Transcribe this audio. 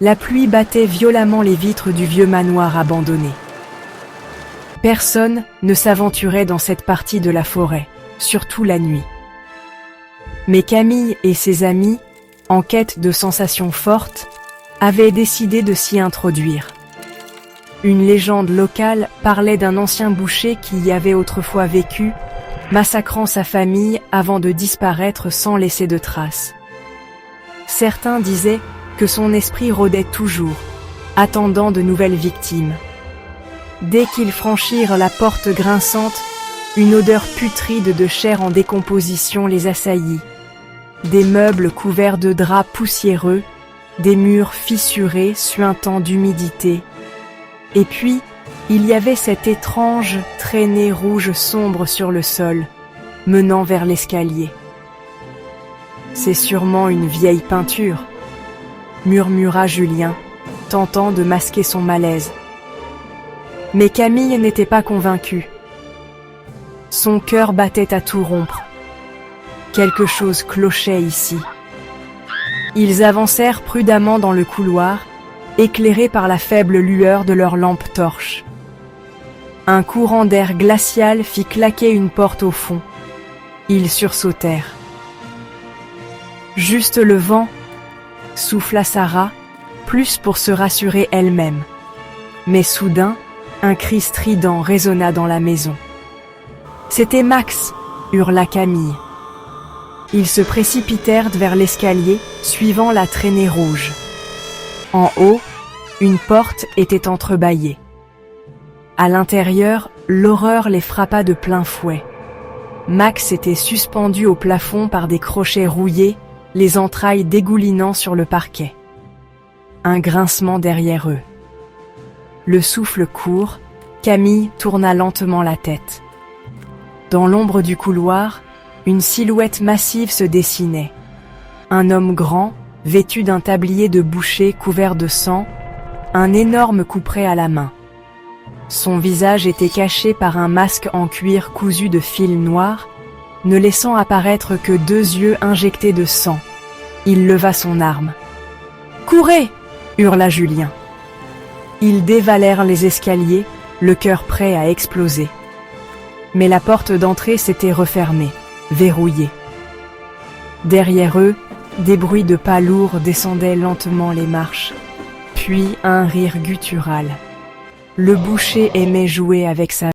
La pluie battait violemment les vitres du vieux manoir abandonné. Personne ne s'aventurait dans cette partie de la forêt, surtout la nuit. Mais Camille et ses amis, en quête de sensations fortes, avaient décidé de s'y introduire. Une légende locale parlait d'un ancien boucher qui y avait autrefois vécu, massacrant sa famille avant de disparaître sans laisser de traces. Certains disaient que son esprit rôdait toujours, attendant de nouvelles victimes. Dès qu'ils franchirent la porte grinçante, une odeur putride de chair en décomposition les assaillit. Des meubles couverts de draps poussiéreux, des murs fissurés suintant d'humidité. Et puis, il y avait cette étrange traînée rouge sombre sur le sol, menant vers l'escalier. « C'est sûrement une vieille peinture », murmura Julien, tentant de masquer son malaise. Mais Camille n'était pas convaincue. Son cœur battait à tout rompre. Quelque chose clochait ici. Ils avancèrent prudemment dans le couloir, éclairés par la faible lueur de leur lampe torche. Un courant d'air glacial fit claquer une porte au fond. Ils sursautèrent. Juste le vent, souffla Sarah, plus pour se rassurer elle-même. Mais soudain, un cri strident résonna dans la maison. « C'était Max !» hurla Camille. Ils se précipitèrent vers l'escalier, suivant la traînée rouge. En haut, une porte était entrebâillée. À l'intérieur, l'horreur les frappa de plein fouet. Max était suspendu au plafond par des crochets rouillés, les entrailles dégoulinant sur le parquet. Un grincement derrière eux. Le souffle court, Camille tourna lentement la tête. Dans l'ombre du couloir, une silhouette massive se dessinait. Un homme grand, vêtu d'un tablier de boucher couvert de sang, un énorme couperet à la main. Son visage était caché par un masque en cuir cousu de fils noirs, ne laissant apparaître que 2 yeux injectés de sang. Il leva son arme. « Courez !» hurla Julien. Ils dévalèrent les escaliers, le cœur prêt à exploser. Mais la porte d'entrée s'était refermée, verrouillée. Derrière eux, des bruits de pas lourds descendaient lentement les marches, puis un rire guttural. Le boucher aimait jouer avec sa